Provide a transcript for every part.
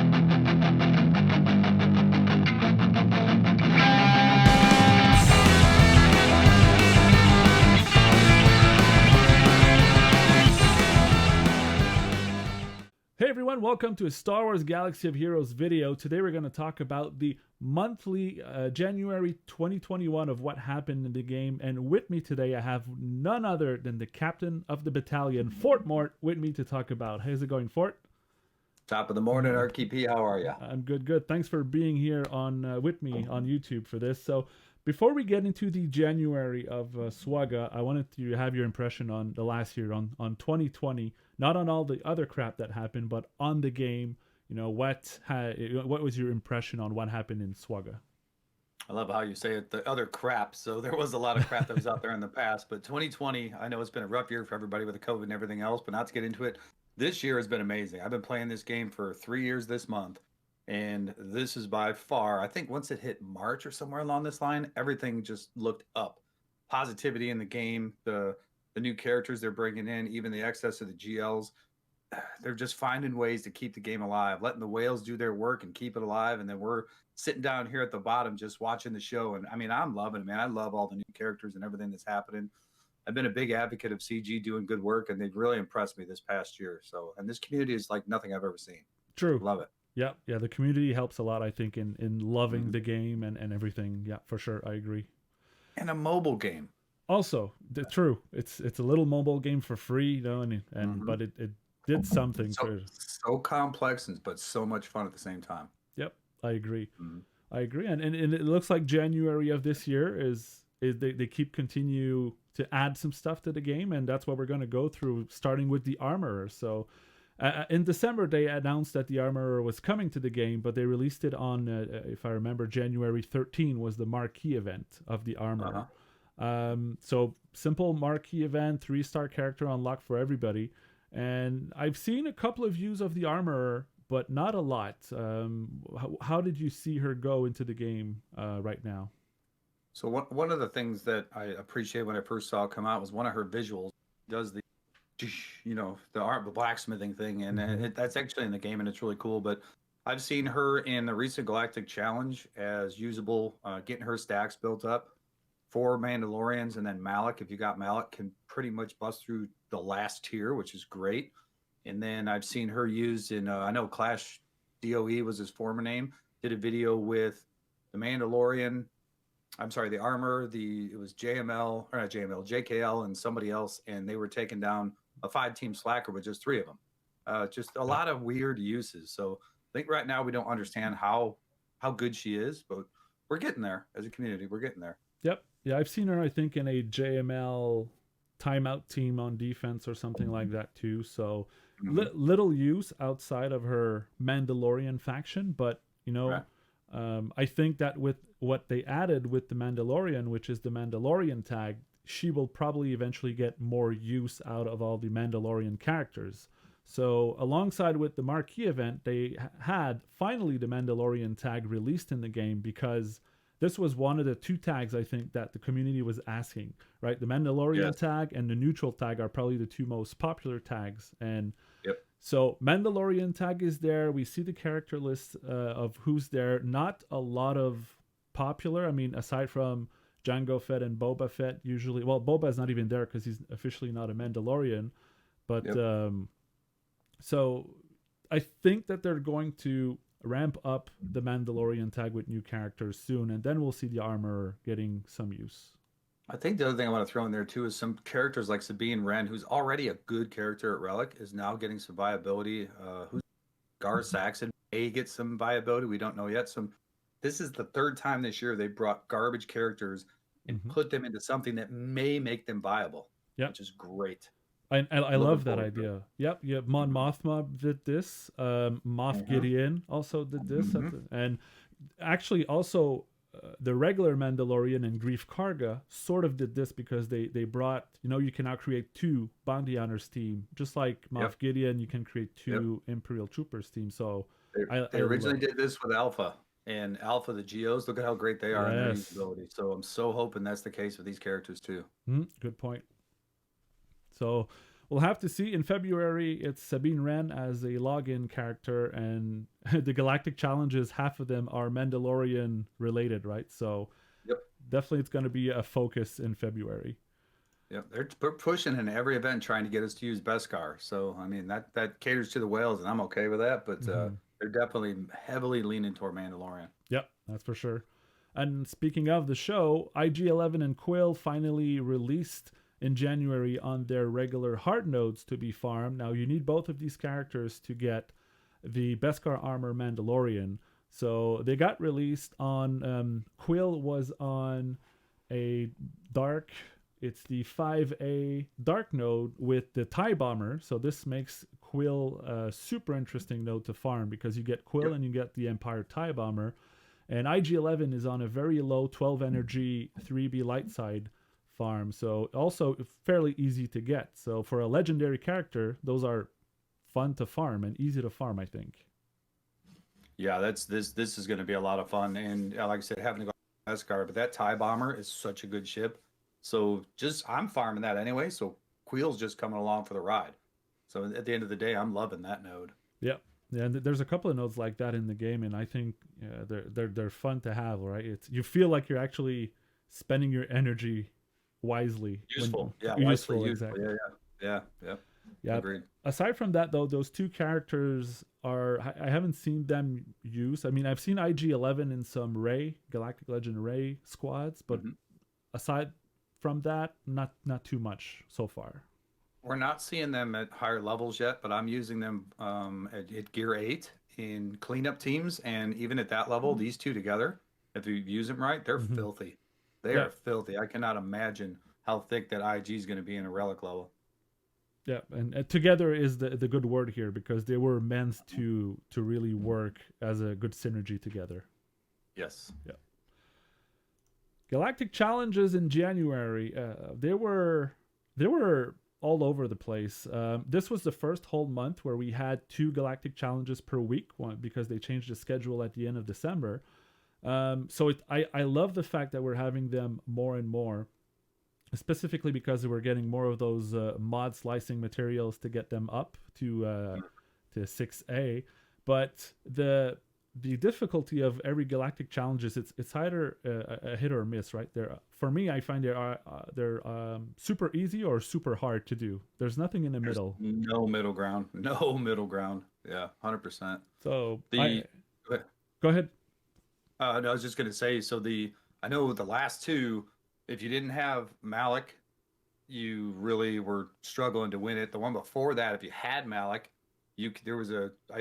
Hey everyone, welcome to a Star Wars Galaxy of Heroes video. Today we're going to talk about the monthly January 2021 of what happened in the game. And with me today I have none other than the captain of the battalion, FortMort, with me to talk about. How's it going, Fort? Top of the morning, RKP. How are you? I'm good. Thanks for being here on with me on YouTube for this. So before we get into the January of SWGOH, I wanted to have your impression on the last year, on 2020. Not on all the other crap that happened, but on the game. You know, what was your impression on what happened in SWGOH? I love how you say it, the other crap. So there was a lot of crap that was out there in the past, but 2020, I know it's been a rough year for everybody with the COVID and everything else, but not to get into it. This year has been amazing. I've been playing this game for 3 years this month, and this is by far, I think once it hit March or somewhere along this line, everything just looked up. Positivity in the game, the new characters they're bringing in, even the excess of the GLs, they're just finding ways to keep the game alive, letting the whales do their work and keep it alive. And then we're sitting down here at the bottom just watching the show. And I mean, I'm loving it, man. I love all the new characters and everything that's happening. I've been a big advocate of CG doing good work, and they've really impressed me this past year. So, and this community is like nothing I've ever seen. True. Love it. Yeah. The community helps a lot, I think, in loving the game and everything. Yeah, for sure. I agree. And a mobile game. Also, true. It's a little mobile game for free, you know, and but it did something. So complex, but so much fun at the same time. Yep, I agree. I agree, and it looks like January of this year is they continue to add some stuff to the game, and that's what we're going to go through, starting with the Armorer. So in December they announced that the Armorer was coming to the game, but they released it on, if I remember, January 13 was the marquee event of the Armorer. So simple marquee event, 3-star character unlocked for everybody. And I've seen a couple of views of the Armorer, but not a lot. How did you see her go into the game right now? So one of the things that I appreciate when I first saw it come out was one of her visuals. Does the, you know, the blacksmithing thing, and that's actually in the game, and it's really cool. But I've seen her in the recent Galactic Challenge as usable, getting her stacks built up. 4 Mandalorians, and then Malik, if you got Malik, can pretty much bust through the last tier, which is great. And then I've seen her used in, I know Clash DOE was his former name, did a video with the Mandalorian, I'm sorry, the Armor, it was JML, or not JML, JKL and somebody else, and they were taking down a 5-team slacker with just 3 of them. Just a lot of weird uses. So I think right now we don't understand how good she is, but we're getting there as a community. We're getting there. Yep. Yeah, I've seen her, I think, in a JML timeout team on defense or something like that too. So little use outside of her Mandalorian faction, but you know, I think that with what they added with the Mandalorian, which is the Mandalorian tag, she will probably eventually get more use out of all the Mandalorian characters. So alongside with the marquee event, they had finally the Mandalorian tag released in the game, because this was one of the 2 tags, I think, that the community was asking, right? The Mandalorian tag and the neutral tag are probably the 2 most popular tags. And so Mandalorian tag is there. We see the character list of who's there. Not a lot of popular. I mean, aside from Jango Fett and Boba Fett, usually. Well, Boba is not even there because he's officially not a Mandalorian. But so I think that they're going to ramp up the Mandalorian tag with new characters soon, and then we'll see the Armorer getting some use. I think the other thing I want to throw in there too is some characters like Sabine Wren, who's already a good character at Relic, is now getting some viability. Who's Gar Saxon may get some viability. We don't know yet. This is the 3rd time this year they brought garbage characters and put them into something that may make them viable. Which is great. I love that idea. Yep. Mon Mothma did this. Moff Gideon also did this. And actually also the regular Mandalorian and Grief Karga sort of did this, because they brought, you know, you can now create 2 Bounty Hunters team. Just like Moff Gideon, you can create 2 Imperial Troopers team. So they originally did this with Alpha. And Alpha, the Geos, look at how great they are in their usability. So I'm so hoping that's the case with these characters too. Good point. So we'll have to see. In February, it's Sabine Wren as a login character, and the Galactic Challenges, half of them are Mandalorian related, right? So Yep. definitely it's going to be a focus in February. Yep, they're pushing in every event trying to get us to use Beskar. So I mean that caters to the whales, and I'm okay with that. But they're definitely heavily leaning toward Mandalorian. Yep, that's for sure. And speaking of the show, Ig11 and Quill finally released in January on their regular hard nodes to be farmed. Now you need both of these characters to get the Beskar armor Mandalorian. So they got released on Quill was on a dark. It's the 5A dark node with the TIE bomber. So this makes Quill a super interesting node to farm because you get Quill and you get the Empire TIE bomber. And Ig11 is on a very low 12 energy 3B light side farm. So also fairly easy to get. So for a legendary character, those are fun to farm and easy to farm, I think. Yeah, this is going to be a lot of fun. And like I said, having to go Beskar, but that TIE bomber is such a good ship. So I'm farming that anyway. So Quill's just coming along for the ride. So at the end of the day, I'm loving that node. Yeah. Yeah, and there's a couple of nodes like that in the game, and I think they're fun to have, right? You feel like you're actually spending your energy wisely. Useful. Useful, exactly. Yeah. Agreed. Aside from that, though, those two characters I haven't seen them use. I mean, I've seen IG-11 in some Galactic Legend Ray squads, but aside from that, not too much so far. We're not seeing them at higher levels yet, but I'm using them at Gear 8 in cleanup teams, and even at that level, these two together, if you use them right, they're filthy. They are filthy. I cannot imagine how thick that IG is going to be in a relic level. Yeah, and together is the good word here because they were meant to really work as a good synergy together. Yes. Yeah. Galactic Challenges in January, they were all over the place. This was the first whole month where we had 2 Galactic Challenges per week, one because they changed the schedule at the end of December. I love the fact that we're having them more and more, specifically because we're getting more of those mod slicing materials to get them up to 6A. But the difficulty of every Galactic Challenges, it's either a hit or miss, right? For me, I find they're super easy or super hard to do. There's nothing in the middle. No middle ground. No middle ground. Yeah, 100%. So go ahead. No, I was just going to say, I know the last 2, if you didn't have Malik, you really were struggling to win it. The one before that, if you had Malik, I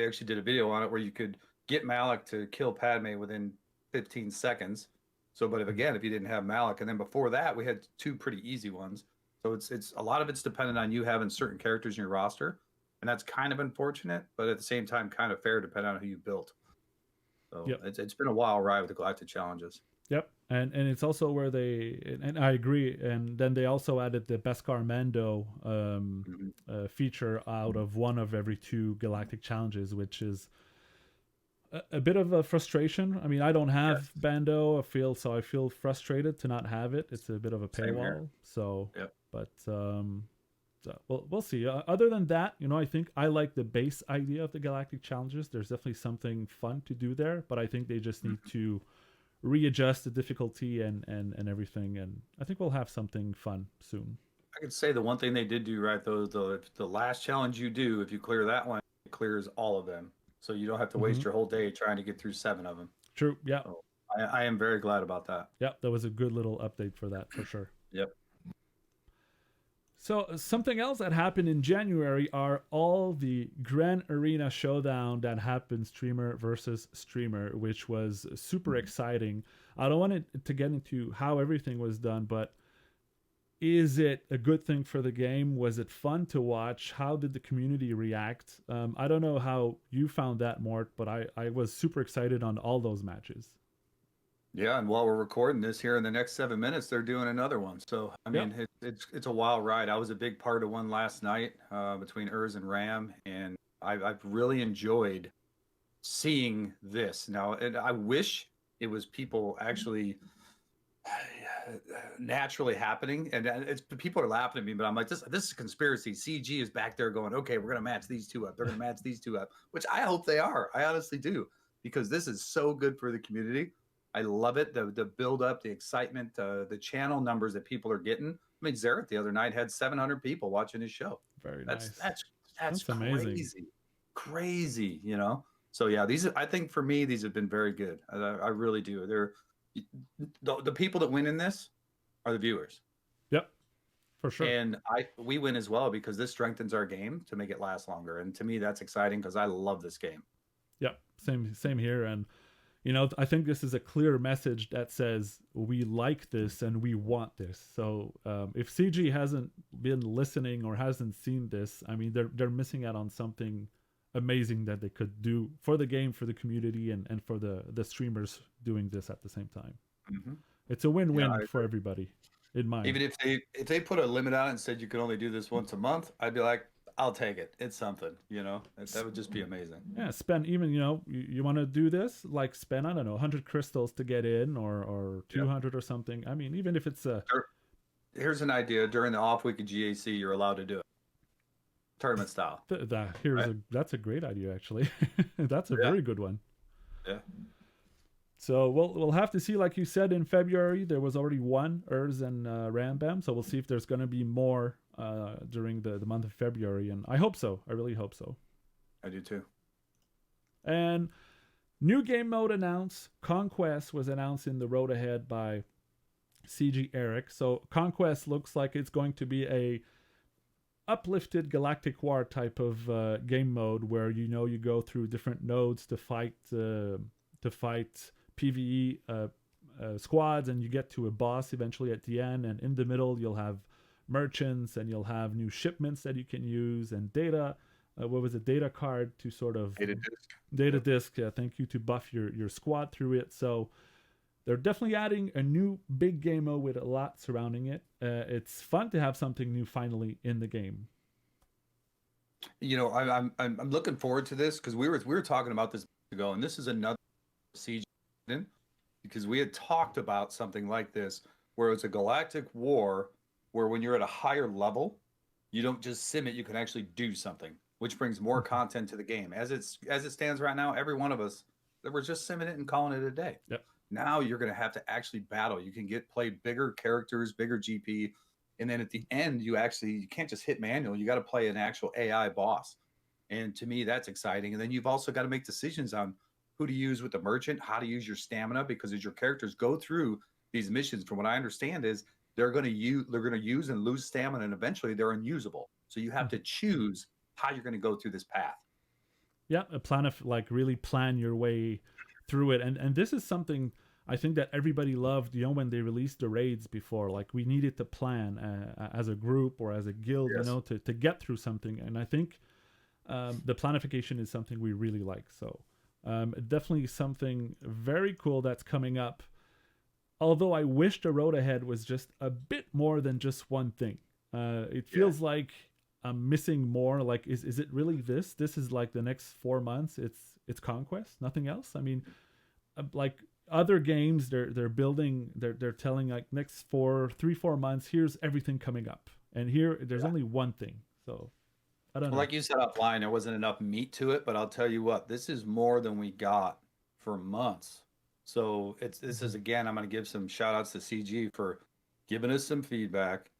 actually did a video on it where you could get Malik to kill Padme within 15 seconds. So, but if you didn't have Malik, and then before that, we had 2 pretty easy ones. So it's a lot of it's dependent on you having certain characters in your roster, and that's kind of unfortunate, but at the same time, kind of fair depending on who you built. So it's been a wild ride with the Galactic Challenges. Yep, and it's also where and I agree. And then they also added the Beskar Mando feature out of one of every 2 Galactic Challenges, which is a bit of a frustration. I mean, I don't have Bando. I feel frustrated to not have it. It's a bit of a paywall. So, but we'll see. Other than that, I think I like the base idea of the Galactic Challenges. There's definitely something fun to do there, but I think they just need to readjust the difficulty and everything. And I think we'll have something fun soon. I could say the one thing they did do right, though, the last challenge you do, if you clear that one, it clears all of them. So you don't have to waste your whole day trying to get through 7 of them. True. Yeah. So I am very glad about that. Yeah, that was a good little update for that, for sure. Yep. So something else that happened in January are all the Grand Arena Showdown that happened streamer versus streamer, which was super exciting. I don't want to get into how everything was done, but is it a good thing for the game? Was it fun to watch? How did the community react? I don't know how you found that, Mort, but I was super excited on all those matches. Yeah, and while we're recording this here in the next 7 minutes, they're doing another one. So, I mean, it's a wild ride. I was a big part of one last night between Urs and Ram, and I've really enjoyed seeing this. Now, and I wish it was people actually naturally happening, and it's people are laughing at me, but I'm like, this is a conspiracy. CG is back there going, okay, we're gonna match these two up. They're gonna match these two up, which I hope they are. I honestly do, because this is so good for the community. I love it. The build up, the excitement, the channel numbers that people are getting. I mean, Zareth the other night had 700 people watching his show. Very That's nice. that's Amazing. crazy. So yeah, I think for me these have been very good. I really do. They're the people that win in this are the viewers. Yep, for sure. And we win as well, because this strengthens our game to make it last longer. And to me, that's exciting, because I love this game. Yep, same here. And I think this is a clear message that says we like this and we want this. So if CG hasn't been listening or hasn't seen this, I mean, they're missing out on something amazing that they could do for the game, for the community, and for the streamers doing this at the same time. Mm-hmm. It's a win-win for everybody, in mind. Even if they put a limit on it and said you can only do this once a month, I'd be like, I'll take it. It's something, that would just be amazing. Yeah, spend even, you want to do this, like spend, I don't know, 100 crystals to get in, or 200 or something. I mean, even if it's here's an idea. During the off week of GAC, you're allowed to do it. Tournament style. That's a great idea, actually. That's a very good one. Yeah. So we'll have to see. Like you said, in February there was already one Urz and Rambam, so we'll see if there's going to be more during the month of February, and I hope so. I really hope so. I do too. And new game mode announced. Conquest was announced in the road ahead by CG Eric. So Conquest looks like it's going to be a uplifted Galactic War type of game mode, where you go through different nodes to fight PvE squads, and you get to a boss eventually at the end, and in the middle you'll have merchants, and you'll have new shipments that you can use, and data data card to sort of data disc, thank you, to buff your squad through it. So they're definitely adding a new big game mode with a lot surrounding it. It's fun to have something new finally in the game. I'm looking forward to this, because we were talking about this ago, and this is another siege, because we had talked about something like this, where it's a galactic war, where when you're at a higher level, you don't just sim it, you can actually do something, which brings more content to the game. As it stands right now, every one of us, we're just simming it and calling it a day. Yep. Now you're going to have to actually battle. You can play bigger characters, bigger GP, and then at the end, you can't just hit manual. You got to play an actual AI boss, and to me, that's exciting. And then you've also got to make decisions on who to use with the merchant, how to use your stamina, because as your characters go through these missions, from what I understand, is they're going to use and lose stamina, and eventually they're unusable. So you have to choose how you're going to go through this path. Yeah, a plan of really plan your way through it, and this is something I think that everybody loved, when they released the raids before. Like, we needed to plan as a group or as a guild, yes, to get through something. And I think the planification is something we really like. So definitely something very cool that's coming up. Although I wish the road ahead was just a bit more than just one thing. It feels like I'm missing more. Like, is it really this? This is like the next 4 months. It's Conquest, nothing else. I mean, like other games, they're building. They're telling like next 3-4 months. Here's everything coming up, and here there's only one thing. So I don't know. Like you said offline, there wasn't enough meat to it, but I'll tell you what, this is more than we got for months. So this is, again, I'm going to give some shout outs to CG for giving us some feedback,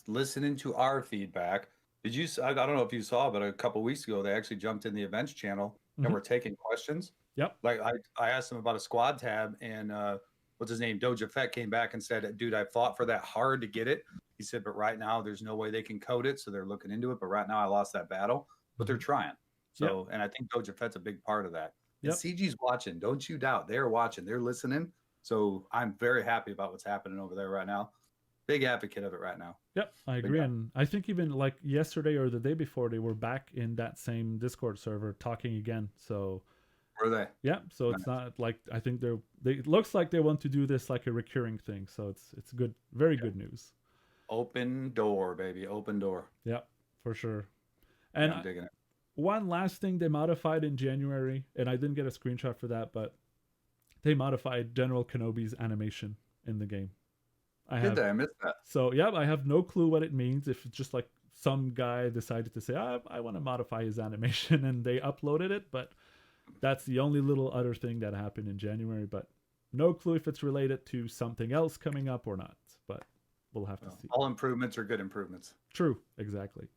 listening to our feedback. I don't know if you saw, but a couple of weeks ago, they actually jumped in the events channel and were taking questions. Yep. Like I asked them about a squad tab, and what's his name? Doja Fett came back and said, dude, I fought for that hard to get it. He said, but right now there's no way they can code it. So they're looking into it. But right now I lost that battle, but they're trying. So, and I think Doja Fett's a big part of that. And CG's watching. Don't you doubt. They're watching. They're listening. So I'm very happy about what's happening over there right now. Big advocate of it right now. Yep, I agree. And I think even like yesterday or the day before, they were back in that same Discord server talking again. So were they? Yeah. So it's not like, I think it looks like they want to do this like a recurring thing. So it's good. Very good news. Open door, baby. Open door. Yeah, for sure. And I'm digging it. One last thing they modified in January, and I didn't get a screenshot for that, but they modified General Kenobi's animation in the game. I missed that. So yeah, I have no clue what it means. If it's just like some guy decided to say, I want to modify his animation, and they uploaded it, but that's the only little other thing that happened in January. But no clue if it's related to something else coming up or not. But we'll have to see. All improvements are good improvements. True, exactly.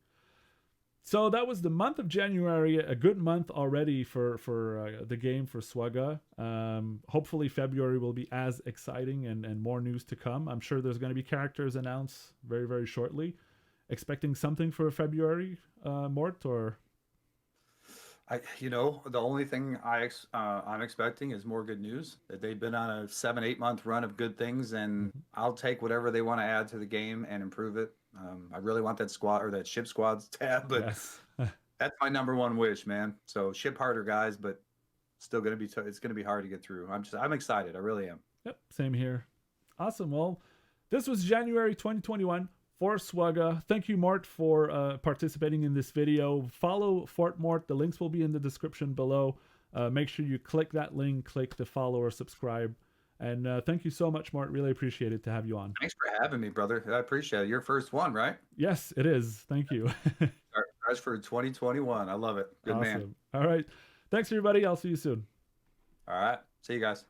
So that was the month of January, a good month already for the game for SWGOH. Hopefully February will be as exciting and more news to come. I'm sure there's going to be characters announced very, very shortly. Expecting something for February, Mort, or? The only thing I'm expecting is more good news. That they've been on a 7-8 month run of good things, and I'll take whatever they want to add to the game and improve it. I really want that squad or that ship squads tab, but Yes. that's my number one wish, man. So ship harder, guys, but still gonna be it's gonna be hard to get through. I'm excited. I really am. Yep, same here. Awesome. Well, this was January 2021 for SWGOH. Thank you, Mort, for participating in this video. Follow FortMort. The links will be in the description below. Make sure you click that link, click the follow or subscribe. And thank you so much, Mort. Really appreciate it to have you on. Thanks for having me, brother. I appreciate it. Your first one, right? Yes, it is. Thank you. That's for 2021. I love it. Good awesome. Man. All right. Thanks, everybody. I'll see you soon. All right. See you guys.